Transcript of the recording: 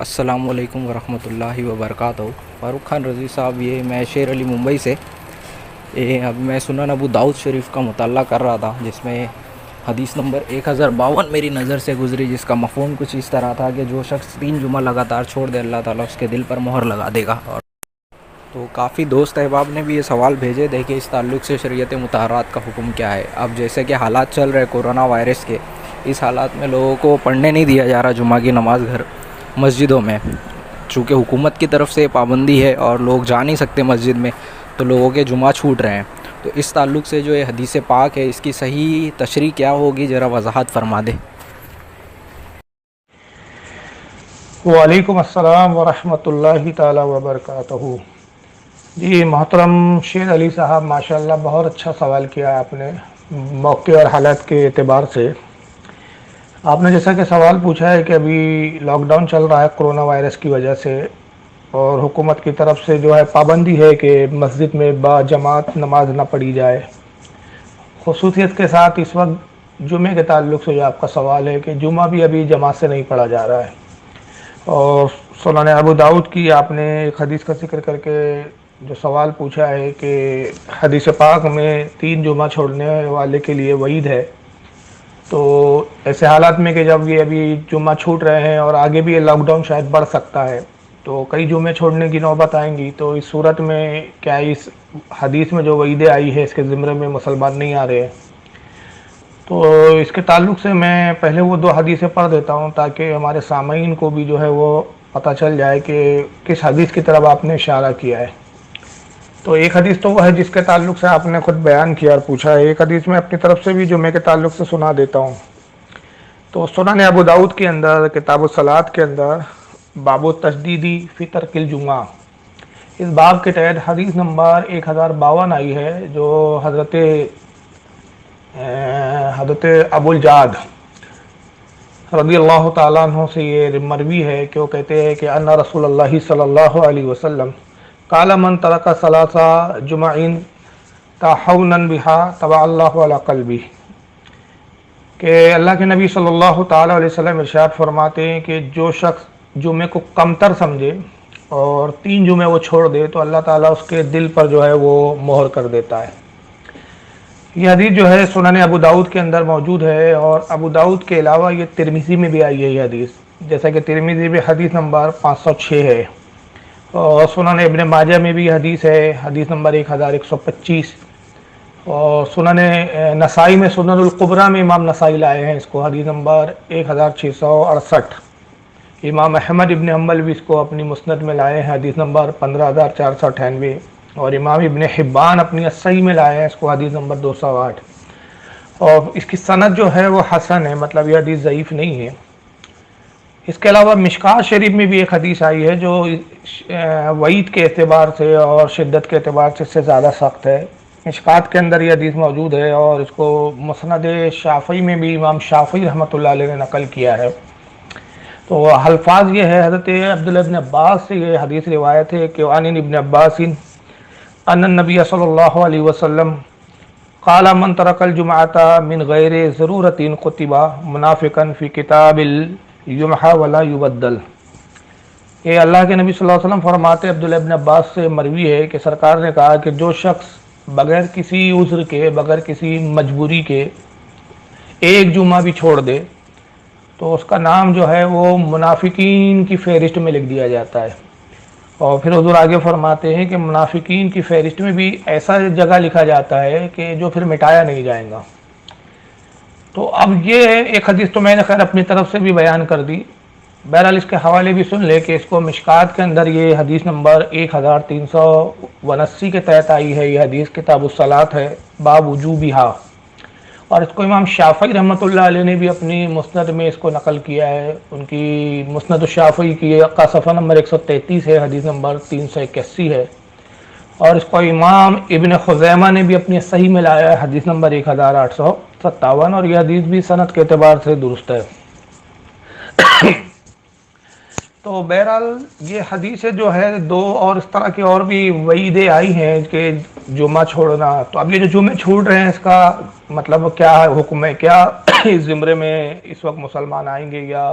السلام علیکم ورحمۃ اللہ وبرکاتہ۔ فاروق خان رضوی صاحب، یہ میں شیر علی ممبئی سے اب میں سنن ابو داؤد شریف کا مطالعہ کر رہا تھا، جس میں حدیث نمبر 1052 میری نظر سے گزری، جس کا مفہوم کچھ اس طرح تھا کہ جو شخص 3 جمعہ لگاتار چھوڑ دے اللہ تعالیٰ اس کے دل پر مہر لگا دے گا۔ اور تو کافی دوست احباب نے بھی یہ سوال بھیجے تھے کہ اس تعلق سے شریعت مطہرات کا حکم کیا ہے۔ اب جیسے کہ حالات چل رہے کورونا وائرس کے، اس حالات میں لوگوں کو پڑھنے نہیں دیا جا رہا جمعہ کی نماز گھر مسجدوں میں، چونکہ حکومت کی طرف سے پابندی ہے اور لوگ جا نہیں سکتے مسجد میں، تو لوگوں کے جمعہ چھوٹ رہے ہیں۔ تو اس تعلق سے جو یہ حدیث پاک ہے، اس کی صحیح تشریح کیا ہوگی، ذرا وضاحت فرما دے۔ وعلیکم السلام ورحمۃ اللہ تعالی وبرکاتہ۔ جی محترم شیر علی صاحب، ماشاءاللہ بہت اچھا سوال کیا آپ نے موقع اور حالات کے اعتبار سے۔ آپ نے جیسا کہ سوال پوچھا ہے کہ ابھی لاک ڈاؤن چل رہا ہے کرونا وائرس کی وجہ سے، اور حکومت کی طرف سے جو ہے پابندی ہے کہ مسجد میں با جماعت نماز نہ پڑھی جائے۔ خصوصیت کے ساتھ اس وقت جمعے کے تعلق سے جو آپ کا سوال ہے کہ جمعہ بھی ابھی جماعت سے نہیں پڑھا جا رہا ہے، اور سنن ابو داؤد کی آپ نے ایک حدیث کا ذکر کر کے جو سوال پوچھا ہے کہ حدیث پاک میں 3 جمعہ چھوڑنے والے کے لیے وعید ہے، تو ایسے حالات میں کہ جب یہ ابھی جمعہ چھوٹ رہے ہیں اور آگے بھی یہ لاک ڈاؤن شاید بڑھ سکتا ہے، تو کئی جمعے چھوڑنے کی نوبت آئیں گی، تو اس صورت میں کیا اس حدیث میں جو وعیدیں آئی ہے اس کے زمرے میں مسلمان نہیں آ رہے ہیں؟ تو اس کے تعلق سے میں پہلے وہ 2 حدیثیں پڑھ دیتا ہوں تاکہ ہمارے سامعین کو بھی جو ہے وہ پتہ چل جائے کہ کس حدیث کی طرف آپ نے اشارہ کیا ہے۔ تو ایک حدیث تو وہ ہے جس کے تعلق سے آپ نے خود بیان کیا اور پوچھا ہے، ایک حدیث میں اپنی طرف سے بھی جمعے کے تعلق سے سنا دیتا ہوں۔ تو سنن ابو داؤد کے اندر کتاب الصلاۃ کے اندر باب التشدیدی فی ترک الجمعہ، اس باب کے تحت حدیث نمبر 1052 آئی ہے، جو حضرت ابو الجعد رضی اللہ تعالیٰ عنہ سے یہ مروی ہے کہ وہ کہتے ہیں کہ ان رسول اللہ صلی اللہ علیہ وسلم قال من ترک ثلاث جمعین تحونا بها طبع اللہ علی قلبی، کہ اللہ کے نبی صلی اللہ تعالیٰ علیہ وسلم ارشاد فرماتے ہیں کہ جو شخص جمعے کو کمتر سمجھے اور 3 جمعے وہ چھوڑ دے تو اللہ تعالیٰ اس کے دل پر جو ہے وہ مہر کر دیتا ہے۔ یہ حدیث جو ہے سنن ابو داؤد کے اندر موجود ہے، اور ابو داؤد کے علاوہ یہ ترمذی میں بھی آئی ہے یہ حدیث، جیسا کہ ترمذی میں حدیث نمبر 506 ہے، اور سنن ابن ماجہ میں بھی حدیث ہے، حدیث نمبر 1125، اور سنن نسائی میں سنن القبریٰ میں امام نسائی لائے ہیں اس کو، حدیث نمبر 1668۔ امام احمد ابن حنبل بھی اس کو اپنی مسند میں لائے ہیں، حدیث نمبر 15498، اور امام ابن حبان اپنی الصحیح میں لائے ہیں اس کو، حدیث نمبر 208، اور اس کی سند جو ہے وہ حسن ہے، مطلب یہ حدیث ضعیف نہیں ہے۔ اس کے علاوہ مشکات شریف میں بھی ایک حدیث آئی ہے جو وعید کے اعتبار سے اور شدت کے اعتبار سے اس سے زیادہ سخت ہے۔ مشکات کے اندر یہ حدیث موجود ہے، اور اس کو مسند شافعی میں بھی امام شافعی رحمۃ اللہ علیہ نے نقل کیا ہے۔ تو الفاظ یہ ہے، حضرت عبداللہ ابن عباس سے یہ حدیث روایت ہے کہ عن ابن عباس ان النبی صلی اللہ علیہ وسلم قال من ترک الجمعۃ من غیر ضرورت کتب منافقا فی کتاب الجمعہ ولا یبدل۔ یہ اللہ کے نبی صلی اللہ علیہ وسلم فرماتے، عبداللہ ابن عباس سے مروی ہے کہ سرکار نے کہا کہ جو شخص بغیر کسی عذر کے، بغیر کسی مجبوری کے ایک جمعہ بھی چھوڑ دے تو اس کا نام جو ہے وہ منافقین کی فہرست میں لکھ دیا جاتا ہے۔ اور پھر حضور آگے فرماتے ہیں کہ منافقین کی فہرست میں بھی ایسا جگہ لکھا جاتا ہے کہ جو پھر مٹایا نہیں جائے گا۔ تو اب یہ ایک حدیث تو میں نے خیر اپنی طرف سے بھی بیان کر دی، بہرحال اس کے حوالے بھی سن لے کہ اس کو مشکات کے اندر یہ حدیث نمبر 1379 کے تحت آئی ہے، یہ حدیث کتاب الصلاۃ ہے، باب وجوبہا، اور اس کو امام شافعی رحمۃ اللہ علیہ نے بھی اپنی مسند میں اس کو نقل کیا ہے، ان کی مسند الشافعی کی کا صفحہ نمبر 133 ہے، حدیث نمبر 381 ہے، اور اس کو امام ابن خزیمہ نے بھی اپنی صحیح میں لایا ہے، حدیث نمبر 1857، اور یہ حدیث بھی سند کے اعتبار سے درست ہے۔ تو بہرحال یہ حدیثیں جو ہے 2 اور اس طرح کی اور بھی وعیدیں آئی ہیں کہ جمعہ چھوڑنا، تو اب یہ جو جمعے چھوٹ رہے ہیں اس کا مطلب کیا ہے، حکم ہے کیا اس زمرے میں اس وقت مسلمان آئیں گے یا